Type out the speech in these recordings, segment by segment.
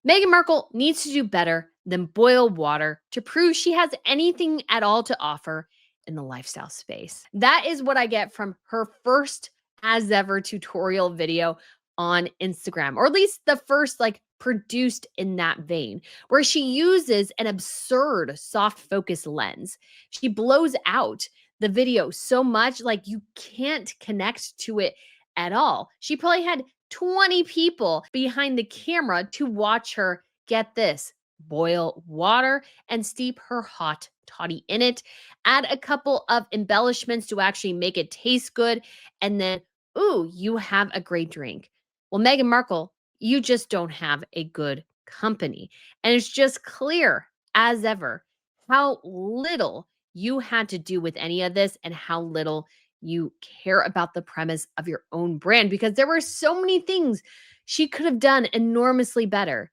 Meghan Markle needs to do better than boil water to prove she has anything at all to offer in the lifestyle space. That is what I get from her first as ever tutorial video on Instagram, or at least the first produced in that vein, where she uses an absurd soft focus lens. She blows out the video so much like you can't connect to it at all. She probably had 20 people behind the camera to watch her, get this, boil water and steep her hot toddy in it, add a couple of embellishments to actually make it taste good, and then, ooh, you have a great drink. Well, Meghan Markle, you just don't have a good company. And it's just clear as ever how little you had to do with any of this and how little you care about the premise of your own brand, because there were so many things she could have done enormously better.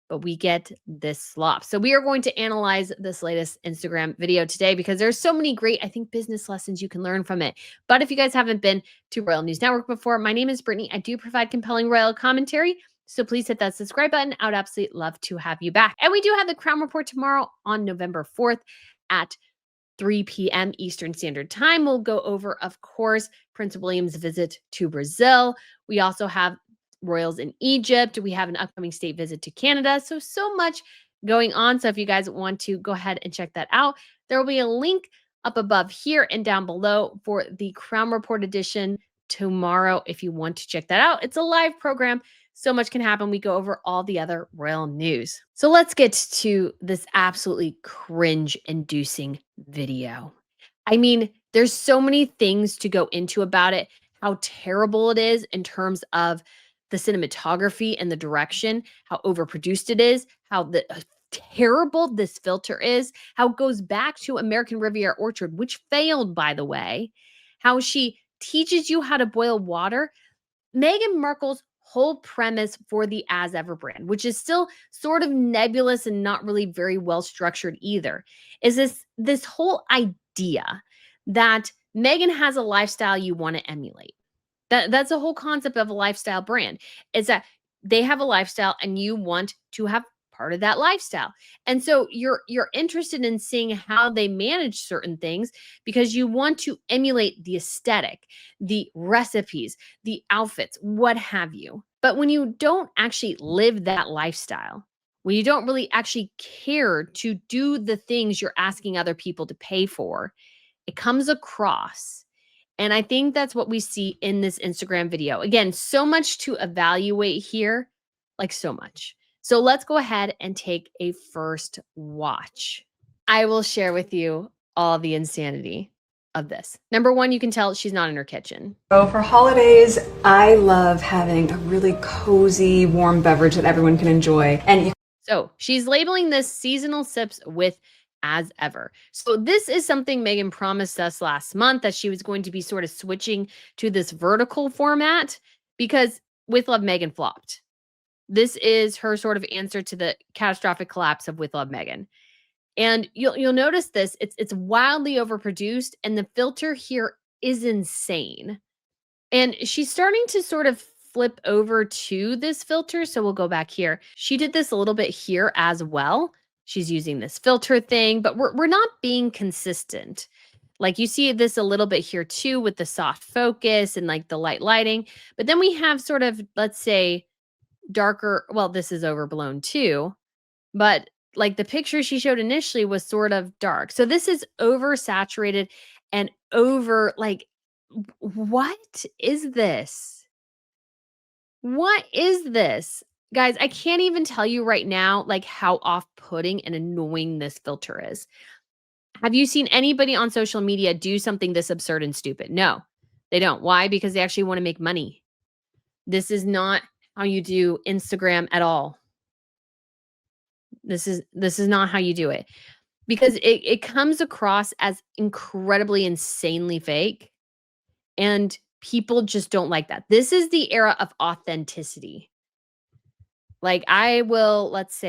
But we get this slop. So we are going to analyze this latest Instagram video today because there's so many great, I think, business lessons you can learn from it. But if you guys haven't been to Royal News Network before, my name is Brittany. I do provide compelling royal commentary. So please hit that subscribe button. I would absolutely love to have you back. And we do have the Crown Report tomorrow on November 4th at 3 p.m. Eastern Standard Time. We'll go over, of course, Prince William's visit to Brazil. We also have royals in Egypt. We have an upcoming state visit to Canada. So much going on. So if you guys want to go ahead and check that out, there will be a link up above here and down below for the Crown Report edition tomorrow if you want to check that out. It's a live program. So much can happen. We go over all the other royal news. So let's get to this absolutely cringe-inducing video. I mean, there's so many things to go into about it, how terrible it is in terms of the cinematography and the direction, how overproduced it is, how terrible this filter is, how it goes back to American Riviera Orchard, which failed, by the way, how she teaches you how to boil water. Meghan Markle's whole premise for the As Ever brand, which is still sort of nebulous and not really very well structured either, is this whole idea that Meghan has a lifestyle you want to emulate. That's the whole concept of a lifestyle brand, is that they have a lifestyle and you want to have part of that lifestyle. And so you're interested in seeing how they manage certain things because you want to emulate the aesthetic, the recipes, the outfits, what have you. But when you don't actually live that lifestyle, when you don't really actually care to do the things you're asking other people to pay for, it comes across. And I think that's what we see in this Instagram video. Again, so much to evaluate here, like so much. So let's go ahead and take a first watch. I will share with you all the insanity of this. Number one, you can tell she's not in her kitchen. So for holidays, I love having a really cozy, warm beverage that everyone can enjoy. So she's labeling this seasonal sips with As Ever. So this is something Meghan promised us last month, that she was going to be sort of switching to this vertical format because With Love Meghan flopped. This is her sort of answer to the catastrophic collapse of With Love Meghan. And you'll notice this, it's wildly overproduced and the filter here is insane. And she's starting to sort of flip over to this filter. So we'll go back here. She did this a little bit here as well. She's using this filter thing, but we're not being consistent. Like you see this a little bit here too with the soft focus and like the light lighting. But then we have sort of, let's say, darker. Well, this is overblown too, but like the picture she showed initially was sort of dark. So this is oversaturated and over like, what is this? What is this? Guys, I can't even tell you right now, like how off-putting and annoying this filter is. Have you seen anybody on social media do something this absurd and stupid? No, they don't. Why? Because they actually want to make money. This is not how you do Instagram at all. This is not how you do it, because it comes across as incredibly insanely fake, and people just don't like that. This is the era of authenticity. Like I will, let's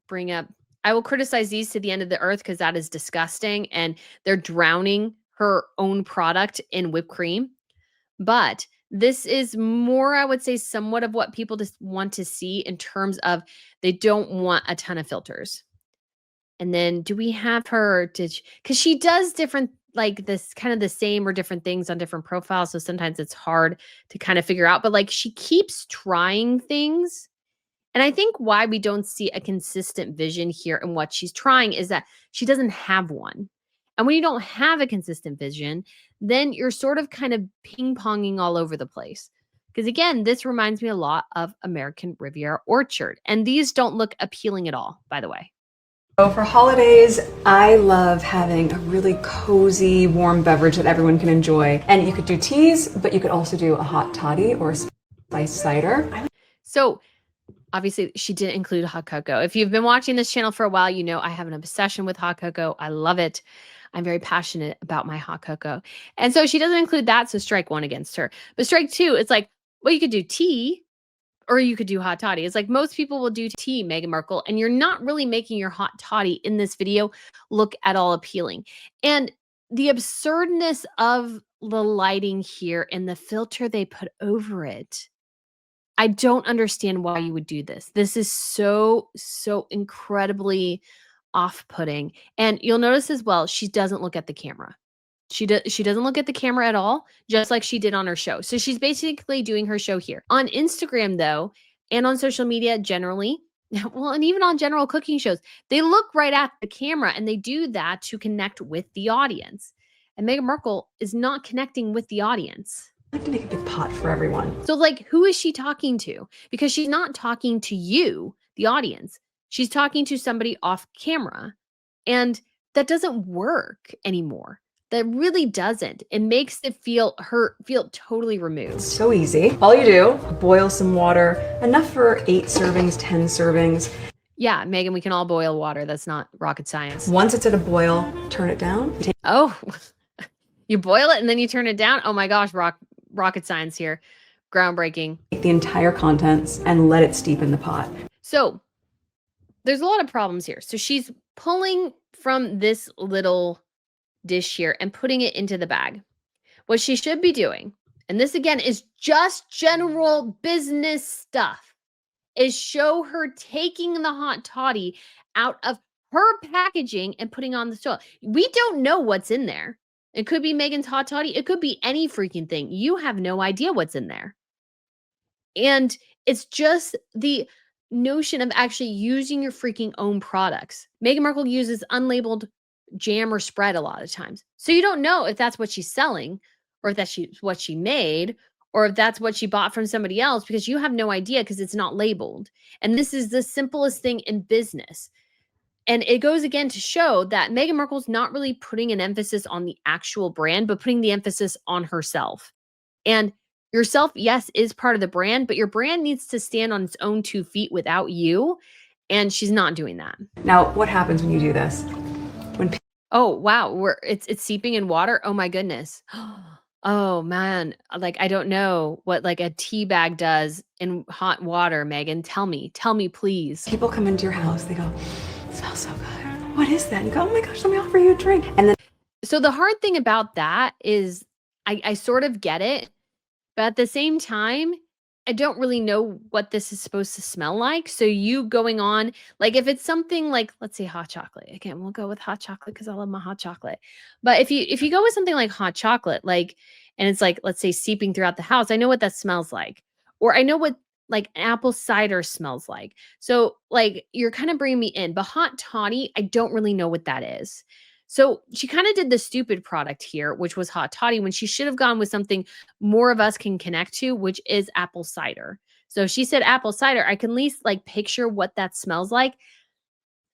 bring up, I will criticize these to the end of the earth because that is disgusting and they're drowning her own product in whipped cream. But This is more, I would say, somewhat of what people just want to see in terms of they don't want a ton of filters. And then do we have her because she does different like this kind of the same or different things on different profiles. So sometimes it's hard to kind of figure out, but like she keeps trying things. And I think why we don't see a consistent vision here in what she's trying is that she doesn't have one. And when you don't have a consistent vision, then you're sort of kind of ping ponging all over the place. Because again, this reminds me a lot of American Riviera Orchard. And these don't look appealing at all, by the way. So for holidays, I love having a really cozy, warm beverage that everyone can enjoy. And you could do teas, but you could also do a hot toddy or a spiced cider. So obviously, she didn't include hot cocoa. If you've been watching this channel for a while, you know I have an obsession with hot cocoa. I love it. I'm very passionate about my hot cocoa. And so she doesn't include that, so strike one against her. But strike two, it's like, well, you could do tea or you could do hot toddy. It's like most people will do tea, Meghan Markle, and you're not really making your hot toddy in this video look at all appealing. And the absurdness of the lighting here and the filter they put over it, I don't understand why you would do this. This is so, so incredibly off-putting. And you'll notice as well, she doesn't look at the camera. She doesn't look at the camera at all, just like she did on her show. So she's basically doing her show here. On Instagram though, and on social media generally, well, and even on general cooking shows, they look right at the camera and they do that to connect with the audience. And Meghan Markle is not connecting with the audience. I like to make a big pot for everyone. So like, who is she talking to? Because she's not talking to you, the audience. She's talking to somebody off camera. And that doesn't work anymore. That really doesn't. It makes it feel totally removed. It's so easy. All you do, boil some water, enough for 8 servings, 10 servings. Yeah, Megan, we can all boil water. That's not rocket science. Once it's at a boil, turn it down. Oh, you boil it and then you turn it down? Oh my gosh, rocket science here. Groundbreaking. Take the entire contents and let it steep in the pot. So there's a lot of problems here. So she's pulling from this little dish here and putting it into the bag. What she should be doing, and this again is just general business stuff, is show her taking the hot toddy out of her packaging and putting on the stove. We don't know what's in there. It could be Meghan's hot toddy. It could be any freaking thing. You have no idea what's in there. And it's just the notion of actually using your freaking own products. Meghan Markle uses unlabeled jam or spread a lot of times. So you don't know if that's what she's selling or if that's what she made or if that's what she bought from somebody else because you have no idea because it's not labeled. And this is the simplest thing in business. And it goes again to show that Meghan Markle's not really putting an emphasis on the actual brand, but putting the emphasis on herself. And yourself, yes, is part of the brand, but your brand needs to stand on its own 2 feet without you. And she's not doing that. Now, what happens when you do this? Oh, wow. It's seeping in water. Oh my goodness. Oh man. Like, I don't know what like a tea bag does in hot water, Megan. Tell me, please. People come into your house, they go, it smells so good. What is that? And you go, oh my gosh, let me offer you a drink. And then So the hard thing about that is I sort of get it, but at the same time, I don't really know what this is supposed to smell like. So you going on, like if it's something like, let's say hot chocolate. Again, we'll go with hot chocolate because I love my hot chocolate. But if you go with something like hot chocolate, like, and it's like, let's say seeping throughout the house, I know what that smells like. Or I know what like apple cider smells like. So like you're kind of bringing me in, but hot toddy, I don't really know what that is. So she kind of did the stupid product here, which was hot toddy, when she should have gone with something more of us can connect to, which is apple cider. So she said apple cider. I can at least like picture what that smells like.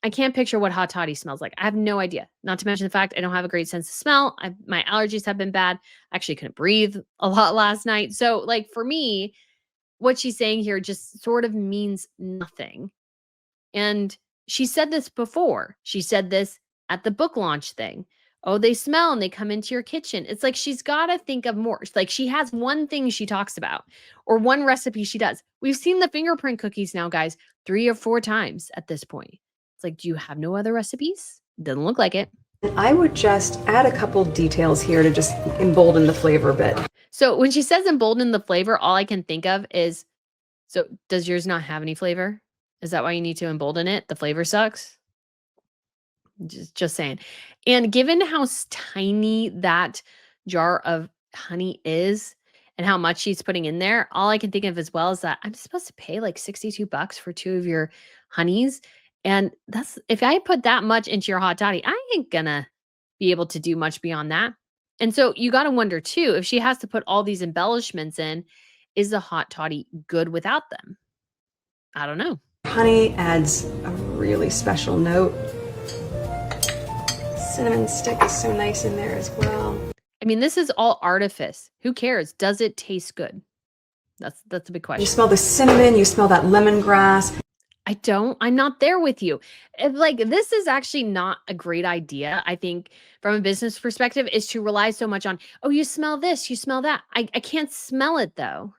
I can't picture what hot toddy smells like. I have no idea. Not to mention the fact I don't have a great sense of smell. My allergies have been bad. I actually couldn't breathe a lot last night. So like for me, what she's saying here just sort of means nothing. And she said this before. She said this at the book launch thing. Oh, they smell and they come into your kitchen. It's like she's got to think of more. It's like she has one thing she talks about or one recipe she does. We've seen the fingerprint cookies now, guys, 3 or 4 times at this point. It's like, do you have no other recipes? Doesn't look like it. I would just add a couple details here to just embolden the flavor a bit. So when she says embolden the flavor, all I can think of is, so does yours not have any flavor? Is that why you need to embolden it? The flavor sucks? Just saying. And given how tiny that jar of honey is and how much she's putting in there, all I can think of as well is that I'm supposed to pay like 62 bucks for 2 of your honeys. And that's, if I put that much into your hot toddy, I ain't gonna be able to do much beyond that. And so you got to wonder too, if she has to put all these embellishments in, is the hot toddy good without them? I don't know. Honey adds a really special note. Cinnamon stick is so nice in there as well. I mean, this is all artifice. Who cares? Does it taste good? That's a big question. You smell the cinnamon, you smell that lemongrass. I don't. I'm not there with you. Like, this is actually not a great idea. I think from a business perspective is to rely so much on, oh, you smell this, you smell that. I can't smell it though.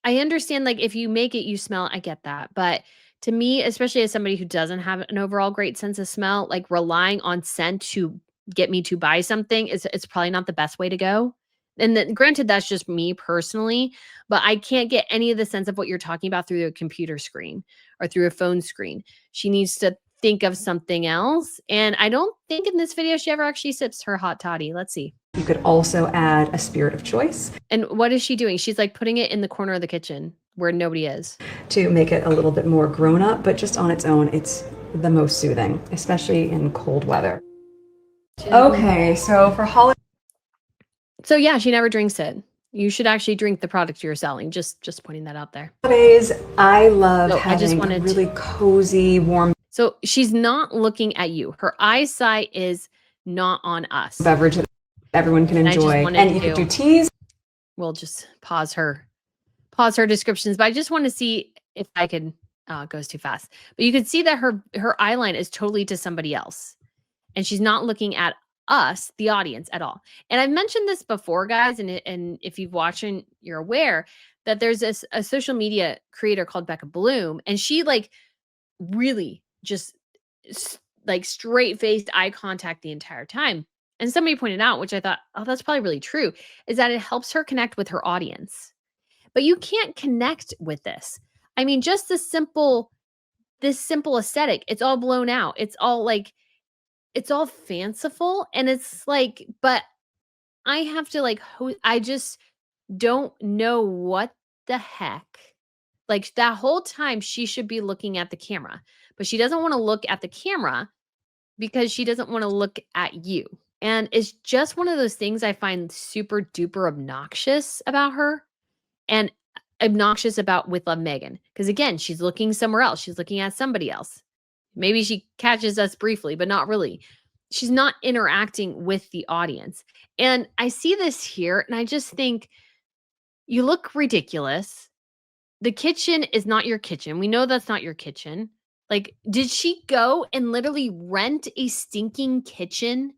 I understand, like, if you make it, you smell it, I get that. But to me, especially as somebody who doesn't have an overall great sense of smell, like relying on scent to get me to buy something is it's probably not the best way to go. And then granted, that's just me personally, but I can't get any of the sense of what you're talking about through a computer screen or through a phone screen. She needs to think of something else. And I don't think in this video she ever actually sips her hot toddy. Let's see. You could also add a spirit of choice. And what is she doing? She's like putting it in the corner of the kitchen where nobody is. To make it a little bit more grown up, but just on its own, it's the most soothing, especially in cold weather. Okay, so for holiday. So yeah, she never drinks it. You should actually drink the product you're selling. Just pointing that out there. Holidays, I love So having a really cozy, warm So she's not looking at you. Her eyesight is not on us. beverage that everyone can enjoy. And you could do teas. We'll just pause her descriptions, but I just want to see if I could, it goes too fast. But you can see that her eyeline is totally to somebody else. And she's not looking at us, the audience, at all. And I've mentioned this before, guys, and if you've watched and you're aware that there's a social media creator called Becca Bloom, and she like really just like straight-faced eye contact the entire time. And somebody pointed out, which I thought, oh, that's probably really true, is that it helps her connect with her audience. But you can't connect with this. I mean, just this simple aesthetic, it's all blown out. It's all like, it's all fanciful. And it's like, but I have to like, I just don't know what the heck. Like that whole time she should be looking at the camera, but she doesn't want to look at the camera because she doesn't want to look at you. And it's just one of those things I find super duper obnoxious about her and obnoxious about with Meghan. Because again, she's looking somewhere else. She's looking at somebody else. Maybe she catches us briefly, but not really. She's not interacting with the audience. And I see this here and I just think you look ridiculous. The kitchen is not your kitchen. We know that's not your kitchen. Like, did she go and literally rent a stinking kitchen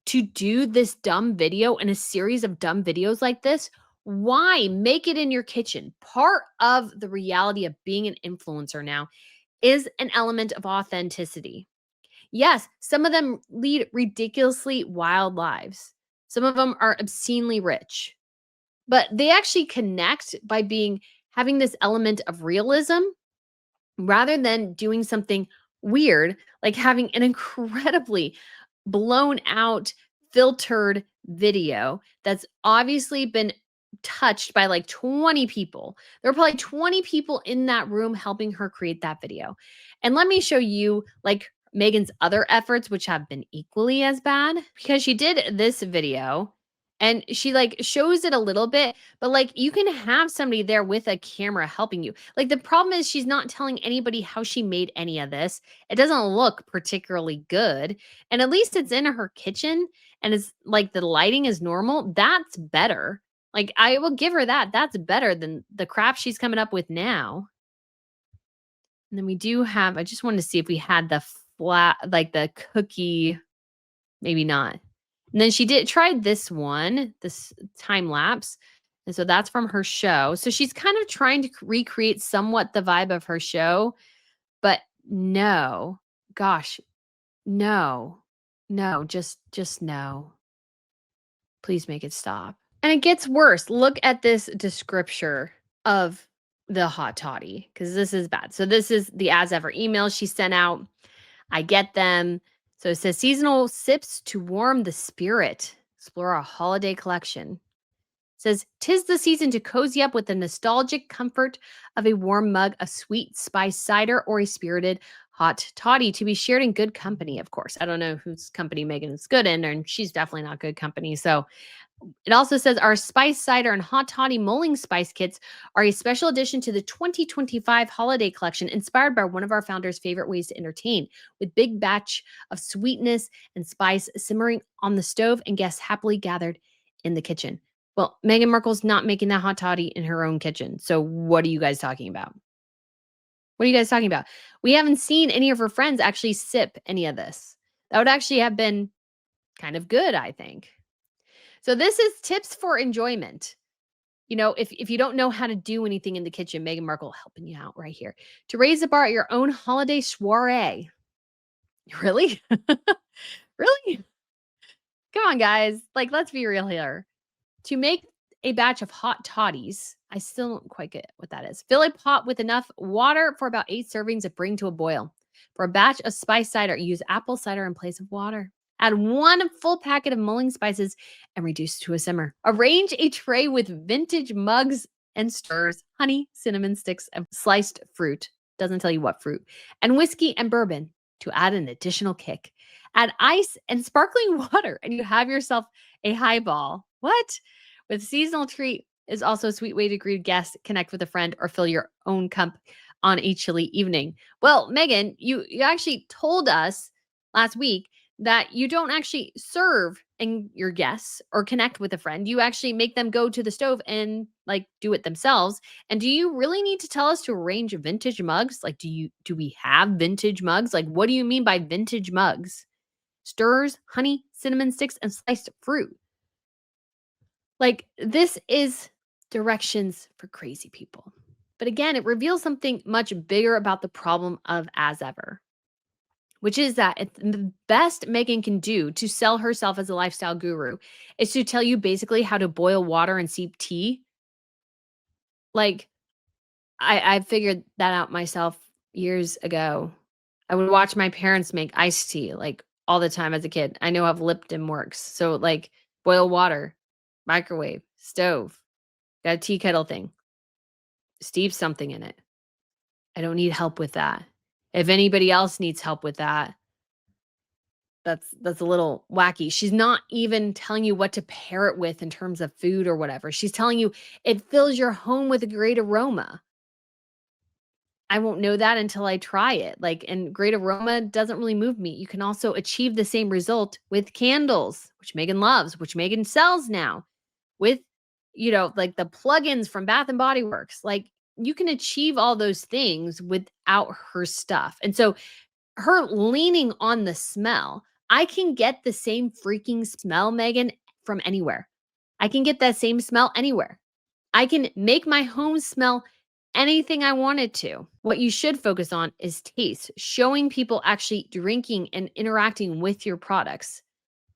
to do this dumb video and a series of dumb videos like this? Why make it in your kitchen? Part of the reality of being an influencer now is an element of authenticity. Yes, some of them lead ridiculously wild lives. Some of them are obscenely rich. But they actually connect by having this element of realism rather than doing something weird, like having an incredibly blown out, filtered video that's obviously been touched by like 20 people. There were probably 20 people in that room helping her create that video. And let me show you like Meghan's other efforts, which have been equally as bad, because she did this video and she like shows it a little bit, but like you can have somebody there with a camera helping you. Like the problem is she's not telling anybody how she made any of this. It doesn't look particularly good. And at least it's in her kitchen and it's like the lighting is normal. That's better. Like I will give her that. That's better than the crap she's coming up with now. And then we do have, I just wanted to see if we had the flat, like the cookie, maybe not. And then she tried this one, this time lapse. And so that's from her show. So she's kind of trying to recreate somewhat the vibe of her show, but no, gosh, no, No, just no. Please make it stop. And it gets worse. Look at this descriptor of the hot toddy because this is bad. So this is the as ever email she sent out. I get them. So it says seasonal sips to warm the spirit. Explore a holiday collection. It says, "'Tis the season to cozy up with the nostalgic comfort of a warm mug of sweet spice cider or a spirited hot toddy to be shared in good company, of course." I don't know whose company Megan is good in, and she's definitely not good company. So it also says our spice cider and hot toddy mulling spice kits are a special addition to the 2025 holiday collection inspired by one of our founders' favorite ways to entertain, with big batch of sweetness and spice simmering on the stove and guests happily gathered in the kitchen. Well, Meghan Markle's not making that hot toddy in her own kitchen. So what are you guys talking about? What are you guys talking about? We haven't seen any of her friends actually sip any of this. That would actually have been kind of good, I think. So this is tips for enjoyment. You know, if you don't know how to do anything in the kitchen, Meghan Markle helping you out right here. To raise the bar at your own holiday soiree. Really? Really? Come on, guys. Like, let's be real here. To make a batch of hot toddies, I still don't quite get what that is. Fill a pot with enough water for about 8 servings and bring to a boil. For a batch of spice cider, use apple cider in place of water. Add 1 full packet of mulling spices and reduce to a simmer. Arrange a tray with vintage mugs and stirs, honey, cinnamon sticks, and sliced fruit. Doesn't tell you what fruit. And whiskey and bourbon to add an additional kick. Add ice and sparkling water, and you have yourself a highball. What? With seasonal treat is also a sweet way to greet guests, connect with a friend, or fill your own cup on a chilly evening. Well, Megan, you actually told us last week that you don't actually serve and your guests or connect with a friend. You actually make them go to the stove and like do it themselves. And do you really need to tell us to arrange vintage mugs? Like, do we have vintage mugs? Like, what do you mean by vintage mugs? Stirs, honey, cinnamon sticks, and sliced fruit. Like, this is directions for crazy people. But again, it reveals something much bigger about the problem of as ever, which is that the best Megan can do to sell herself as a lifestyle guru is to tell you basically how to boil water and steep tea. Like, I figured that out myself years ago. I would watch my parents make iced tea like all the time as a kid. I know how Lipton works. So, like, boil water, microwave, stove, got a tea kettle thing, steep something in it. I don't need help with that. If anybody else needs help with that, that's a little wacky. She's not even telling you what to pair it with in terms of food or whatever. She's telling you it fills your home with a great aroma. I won't know that until I try it. Like, and great aroma doesn't really move me. You can also achieve the same result with candles, which Megan loves, which Megan sells now, with, like the plugins from Bath and Body Works. Like, you can achieve all those things without her stuff. And so her leaning on the smell, I can get the same freaking smell, Megan, from anywhere. I can get that same smell anywhere. I can make my home smell anything I wanted to. What you should focus on is taste, showing people actually drinking and interacting with your products,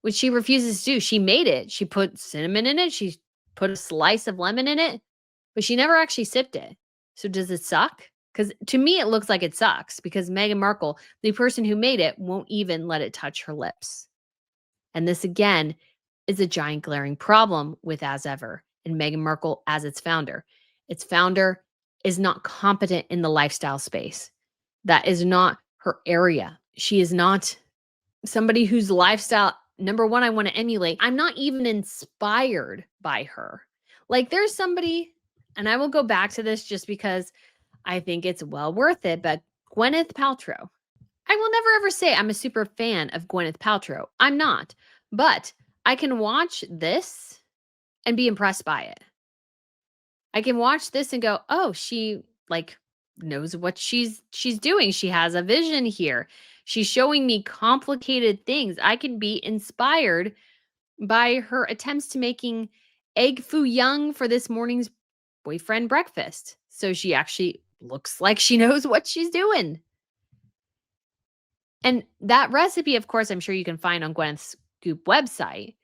which she refuses to do. She made it. She put cinnamon in it. She put a slice of lemon in it, but she never actually sipped it. So does it suck? Because to me, it looks like it sucks because Meghan Markle, the person who made it, won't even let it touch her lips. And this again is a giant glaring problem with As Ever and Meghan Markle as its founder. Its founder is not competent in the lifestyle space. That is not her area. She is not somebody whose lifestyle, number one, I want to emulate. I'm not even inspired by her. Like, there's somebody, and I will go back to this just because I think it's well worth it, but Gwyneth Paltrow. I will never ever say I'm a super fan of Gwyneth Paltrow. I'm not. But I can watch this and be impressed by it. I can watch this and go, "Oh, she like knows what she's doing. She has a vision here. She's showing me complicated things." I can be inspired by her attempts to making egg foo young for this morning's boyfriend breakfast. So she actually looks like she knows what she's doing. And that recipe, of course, I'm sure you can find on Gwyneth's Scoop website.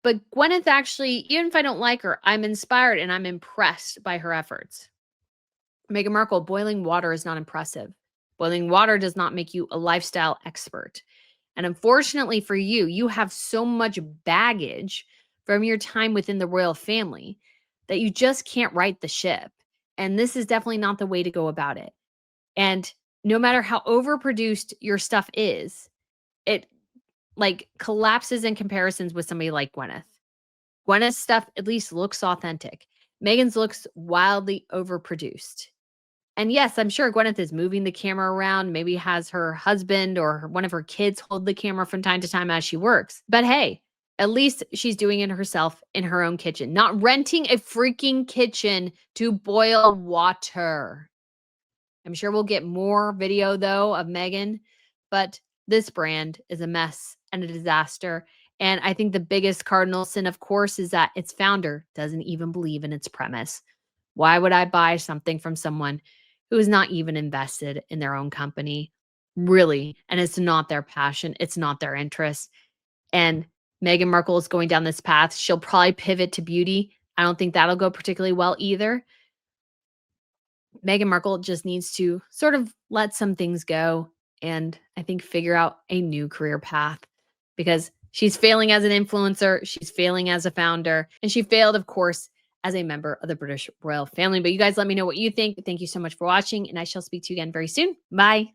But Gwyneth actually, even if I don't like her, I'm inspired and I'm impressed by her efforts. Meghan Markle, boiling water is not impressive. Boiling water does not make you a lifestyle expert. And unfortunately for you, you have so much baggage from your time within the royal family that you just can't right the ship. And this is definitely not the way to go about it. And no matter how overproduced your stuff is, it like collapses in comparisons with somebody like Gwyneth. Gwyneth's stuff at least looks authentic. Meghan's looks wildly overproduced. And yes, I'm sure Gwyneth is moving the camera around, maybe has her husband or one of her kids hold the camera from time to time as she works. But hey, at least she's doing it herself in her own kitchen, not renting a freaking kitchen to boil water. I'm sure we'll get more video though of Meghan, but this brand is a mess and a disaster. And I think the biggest cardinal sin, of course, is that its founder doesn't even believe in its premise. Why would I buy something from someone who is not even invested in their own company? Really. And it's not their passion, it's not their interest. And Meghan Markle is going down this path. She'll probably pivot to beauty. I don't think that'll go particularly well either. Meghan Markle just needs to sort of let some things go and I think figure out a new career path because she's failing as an influencer, she's failing as a founder, and she failed, of course, as a member of the British royal family. But you guys let me know what you think. Thank you so much for watching, and I shall speak to you again very soon. Bye.